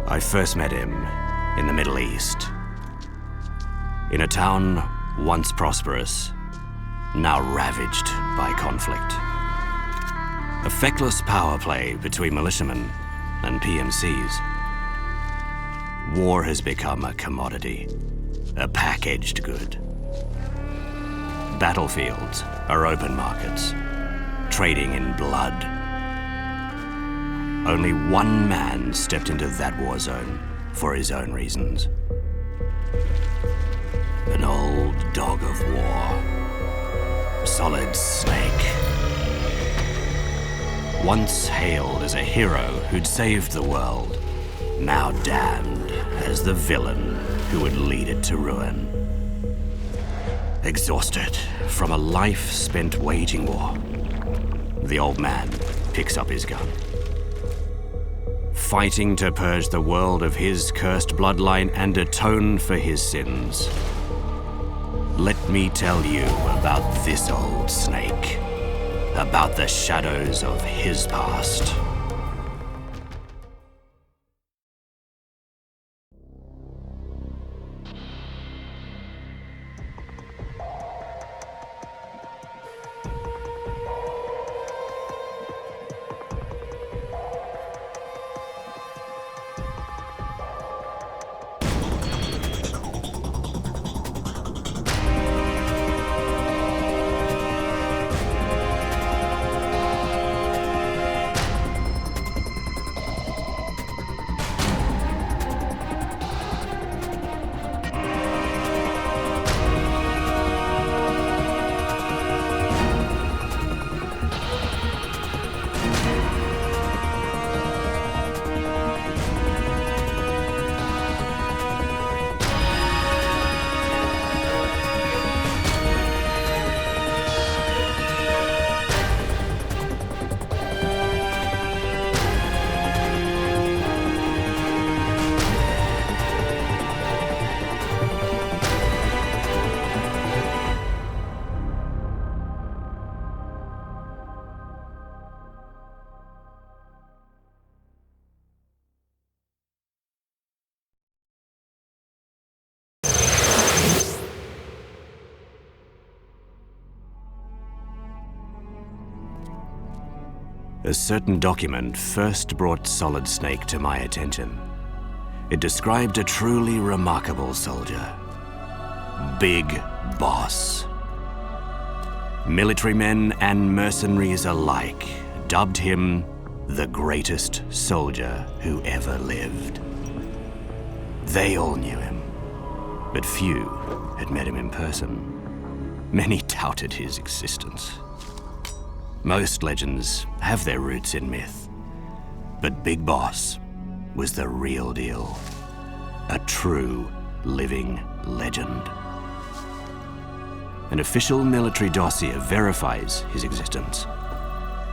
I first met him in the Middle East. In a town once prosperous, now ravaged by conflict. A feckless power play between militiamen and PMCs. War has become a commodity, a packaged good. Battlefields are open markets, trading in blood. Only one man stepped into that war zone for his own reasons. An old dog of war. Solid Snake. Once hailed as a hero who'd saved the world, now damned as the villain who would lead it to ruin. Exhausted from a life spent waging war, the old man picks up his gun. Fighting to purge the world of his cursed bloodline and atone for his sins. Let me tell you about this old snake, about the shadows of his past. A certain document first brought Solid Snake to my attention. It described a truly remarkable soldier. Big Boss. Military men and mercenaries alike dubbed him the greatest soldier who ever lived. They all knew him, but few had met him in person. Many doubted his existence. Most legends have their roots in myth, but Big Boss was the real deal. A true living legend. An official military dossier verifies his existence.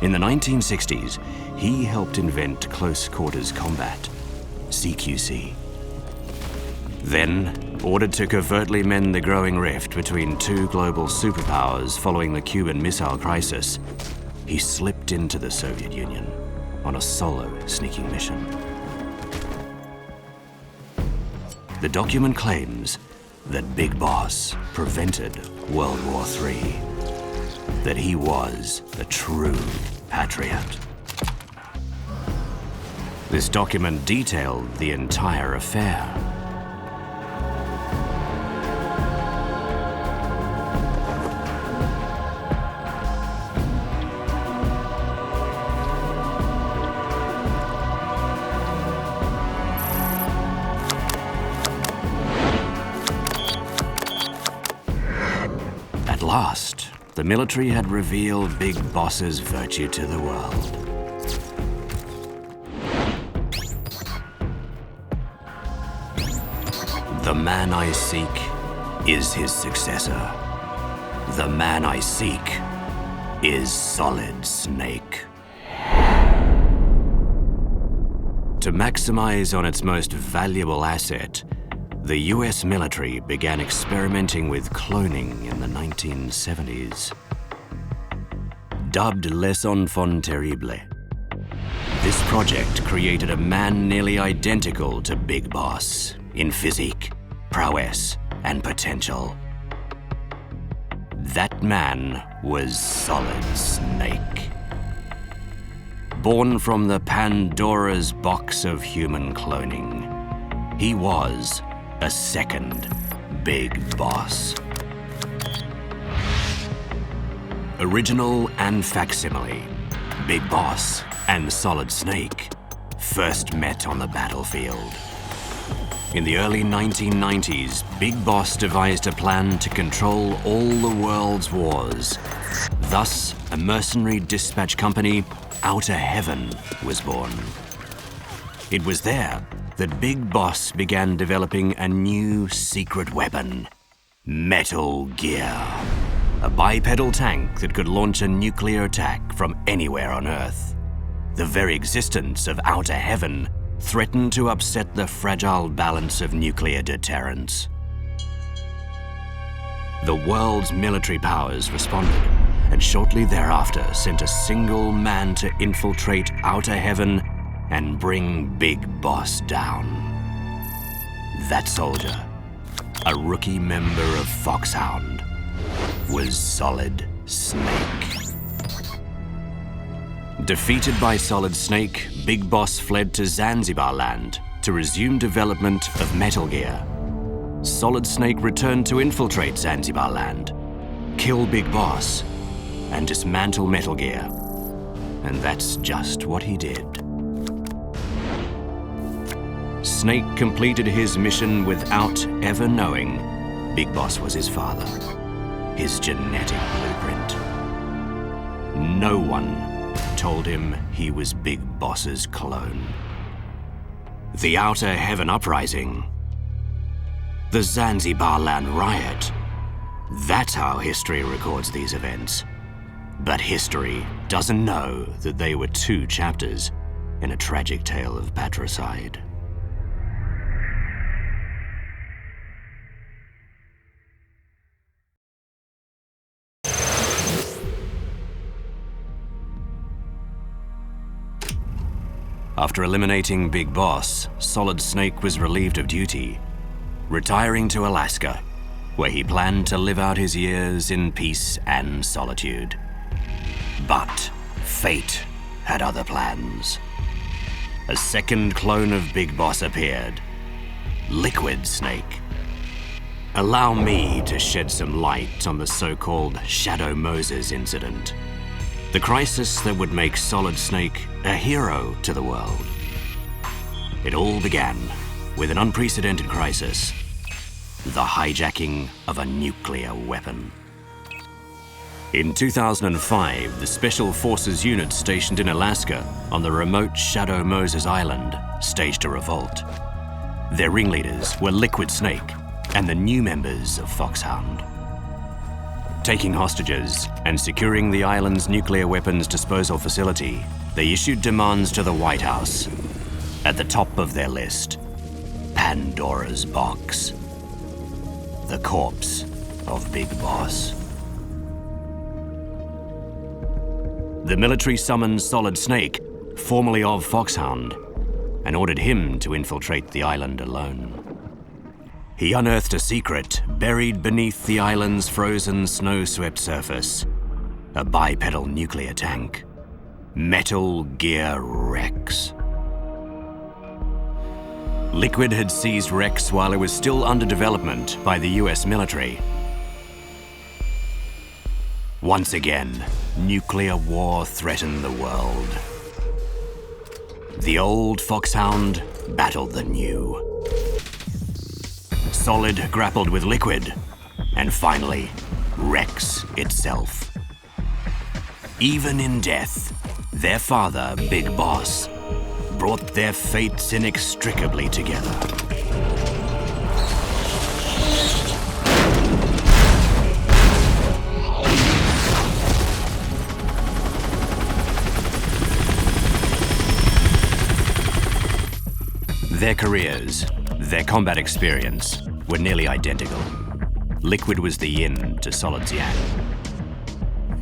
In the 1960s, he helped invent close quarters combat, CQC. Then, ordered to covertly mend the growing rift between two global superpowers following the Cuban Missile Crisis, he slipped into the Soviet Union on a solo sneaking mission. The document claims that Big Boss prevented World War III, that he was a true patriot. This document detailed the entire affair. At last, the military had revealed Big Boss's virtue to the world. The man I seek is his successor. The man I seek is Solid Snake. To maximize on its most valuable asset, the US military began experimenting with cloning in the 1970s. Dubbed Les Enfants Terribles, This project created a man nearly identical to Big Boss in physique, prowess, and potential. That man was Solid Snake. Born from the Pandora's box of human cloning, he was a second Big Boss. Original and facsimile, Big Boss and Solid Snake first met on the battlefield. In the early 1990s, Big Boss devised a plan to control all the world's wars. Thus, a mercenary dispatch company, Outer Heaven, was born. It was there that Big Boss began developing a new secret weapon, Metal Gear, a bipedal tank that could launch a nuclear attack from anywhere on Earth. The very existence of Outer Heaven threatened to upset the fragile balance of nuclear deterrence. The world's military powers responded, and shortly thereafter sent a single man to infiltrate Outer Heaven and bring Big Boss down. That soldier, a rookie member of Foxhound, was Solid Snake. Defeated by Solid Snake, Big Boss fled to Zanzibar land to resume development of Metal Gear. Solid Snake returned to infiltrate Zanzibar land, kill Big Boss, and dismantle Metal Gear. And that's just what he did. Snake completed his mission without ever knowing Big Boss was his father, his genetic blueprint. No one told him he was Big Boss's clone. The Outer Heaven Uprising, the Zanzibar Land Riot. That's how history records these events. But history doesn't know that they were two chapters in a tragic tale of patricide. After eliminating Big Boss, Solid Snake was relieved of duty, retiring to Alaska, where he planned to live out his years in peace and solitude. But fate had other plans. A second clone of Big Boss appeared, Liquid Snake. Allow me to shed some light on the so-called Shadow Moses incident. The crisis that would make Solid Snake a hero to the world. It all began with an unprecedented crisis, the hijacking of a nuclear weapon. In 2005, the Special Forces unit stationed in Alaska on the remote Shadow Moses Island staged a revolt. Their ringleaders were Liquid Snake and the new members of Foxhound. Taking hostages and securing the island's nuclear weapons disposal facility, they issued demands to the White House. At the top of their list, Pandora's box. The corpse of Big Boss. The military summoned Solid Snake, formerly of Foxhound, and ordered him to infiltrate the island alone. He unearthed a secret buried beneath the island's frozen, snow-swept surface. A bipedal nuclear tank. Metal Gear Rex. Liquid had seized Rex while it was still under development by the US military. Once again, nuclear war threatened the world. The old Foxhound battled the new. Solid grappled with Liquid, and finally, Rex itself. Even in death, their father, Big Boss, brought their fates inextricably together. Their careers, their combat experience, were nearly identical. Liquid was the yin to Solid's yang.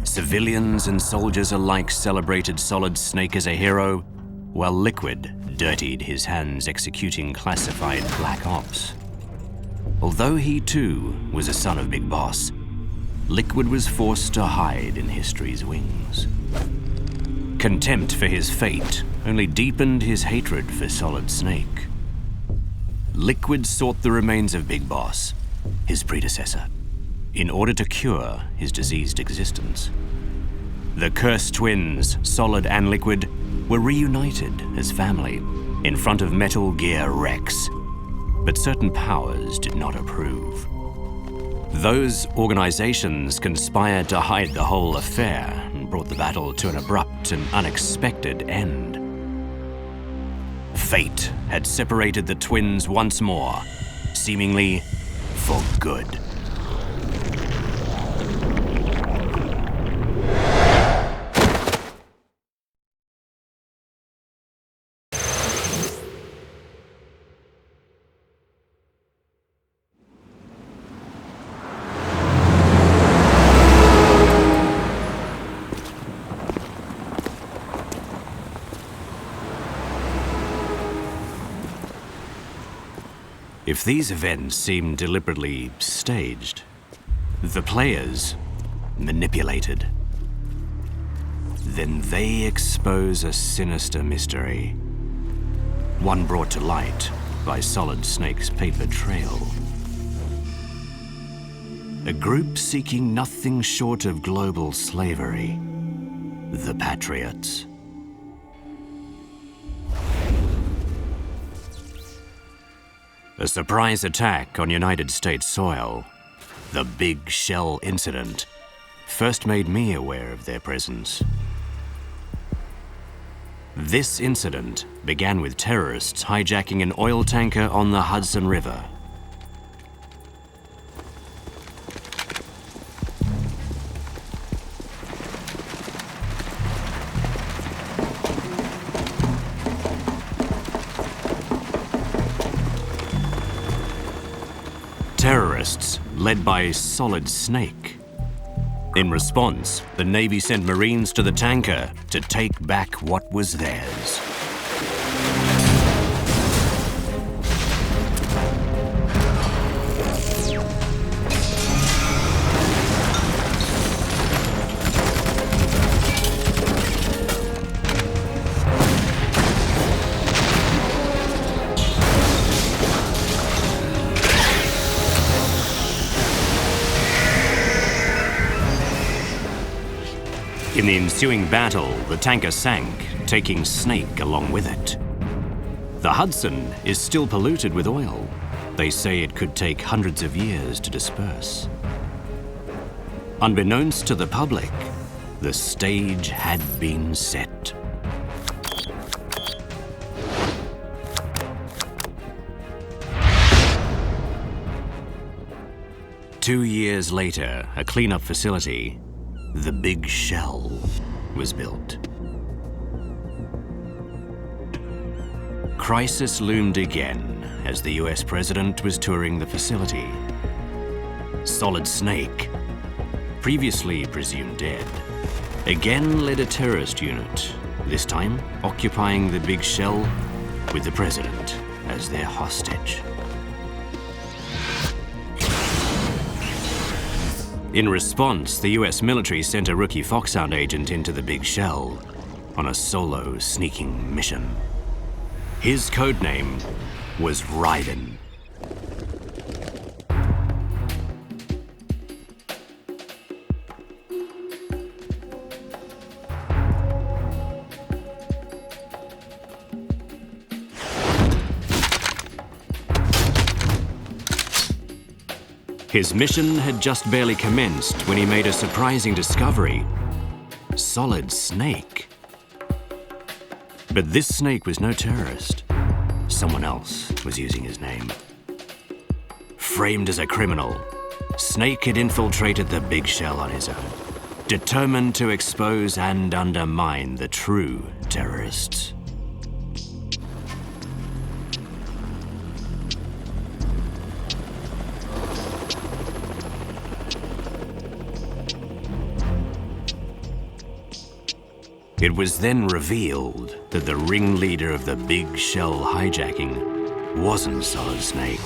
Civilians and soldiers alike celebrated Solid Snake as a hero, while Liquid dirtied his hands executing classified black ops. Although he too was a son of Big Boss, Liquid was forced to hide in history's wings. Contempt for his fate only deepened his hatred for Solid Snake. Liquid sought the remains of Big Boss, his predecessor, in order to cure his diseased existence. The cursed twins, Solid and Liquid, were reunited as family in front of Metal Gear Rex, but certain powers did not approve. Those organizations conspired to hide the whole affair and brought the battle to an abrupt and unexpected end. Fate had separated the twins once more, seemingly for good. If these events seem deliberately staged, the players manipulated, then they expose a sinister mystery, one brought to light by Solid Snake's paper trail. A group seeking nothing short of global slavery, the Patriots. A surprise attack on United States soil, the Big Shell incident, first made me aware of their presence. This incident began with terrorists hijacking an oil tanker on the Hudson River. Terrorists led by Solid Snake. In response, the Navy sent Marines to the tanker to take back what was theirs. In the ensuing battle, the tanker sank, taking Snake along with it. The Hudson is still polluted with oil. They say it could take hundreds of years to disperse. Unbeknownst to the public, the stage had been set. Two years later, a cleanup facility, the Big Shell, was built. Crisis loomed again as the US president was touring the facility. Solid Snake, previously presumed dead, again led a terrorist unit, this time occupying the Big Shell with the president as their hostage. In response, the US military sent a rookie Foxhound agent into the Big Shell on a solo sneaking mission. His codename was Raiden. His mission had just barely commenced when he made a surprising discovery: Solid Snake. But this Snake was no terrorist. Someone else was using his name. Framed as a criminal, Snake had infiltrated the Big Shell on his own, determined to expose and undermine the true terrorists. It was then revealed that the ringleader of the Big Shell hijacking wasn't Solid Snake.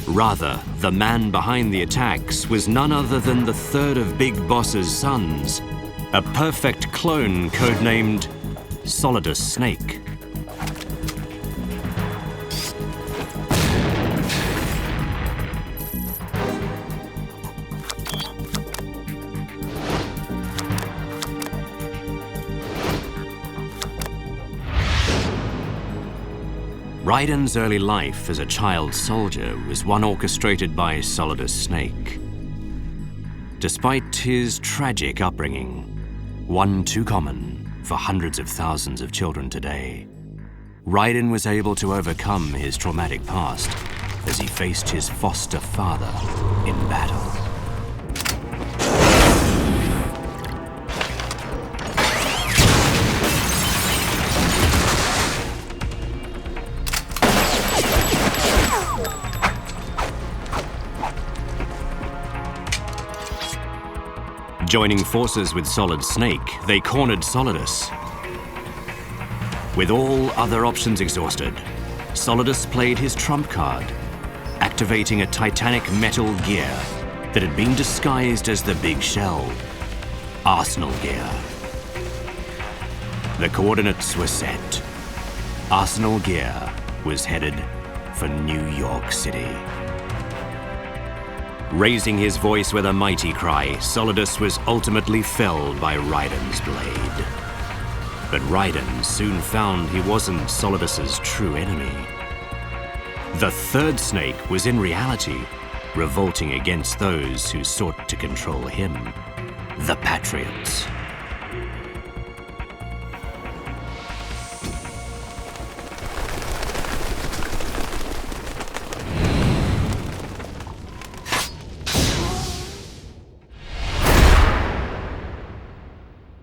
Rather, the man behind the attacks was none other than the third of Big Boss's sons, a perfect clone codenamed Solidus Snake. Raiden's early life as a child soldier was one orchestrated by Solidus Snake. Despite his tragic upbringing, one too common for hundreds of thousands of children today, Raiden was able to overcome his traumatic past as he faced his foster father in battle. Joining forces with Solid Snake, they cornered Solidus. With all other options exhausted, Solidus played his trump card, activating a titanic Metal Gear that had been disguised as the Big Shell, Arsenal Gear. The coordinates were set. Arsenal Gear was headed for New York City. Raising his voice with a mighty cry, Solidus was ultimately felled by Raiden's blade. But Raiden soon found he wasn't Solidus's true enemy. The third snake was in reality revolting against those who sought to control him, the Patriots.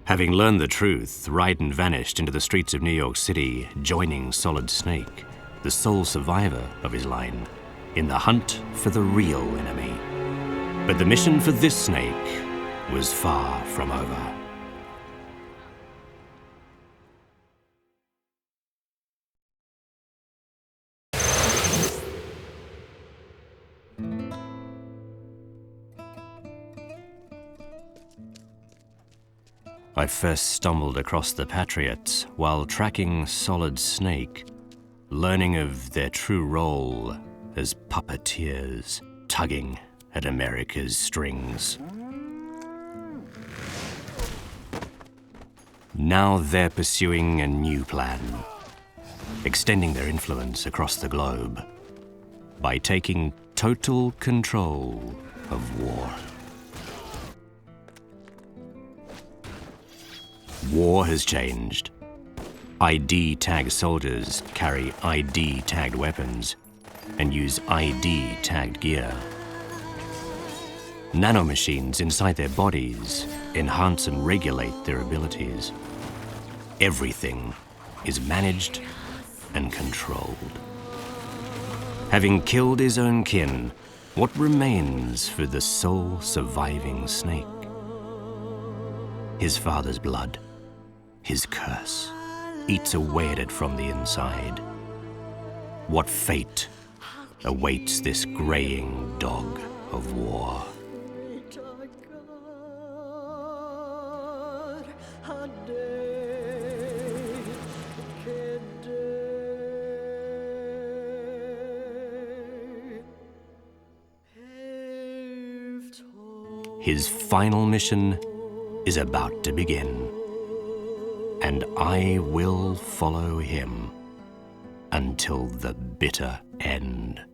Having learned the truth, Raiden vanished into the streets of New York City, joining Solid Snake, the sole survivor of his line, in the hunt for the real enemy. But the mission for this snake was far from over. I first stumbled across the Patriots while tracking Solid Snake, learning of their true role as puppeteers, tugging at America's strings. Now they're pursuing a new plan, extending their influence across the globe by taking total control of war. War has changed. ID-tagged soldiers carry ID-tagged weapons and use ID-tagged gear. Nanomachines inside their bodies enhance and regulate their abilities. Everything is managed and controlled. Having killed his own kin, what remains for the sole surviving snake? His father's blood. His curse eats away at it from the inside. What fate awaits this graying dog of war? His final mission is about to begin, and I will follow him until the bitter end.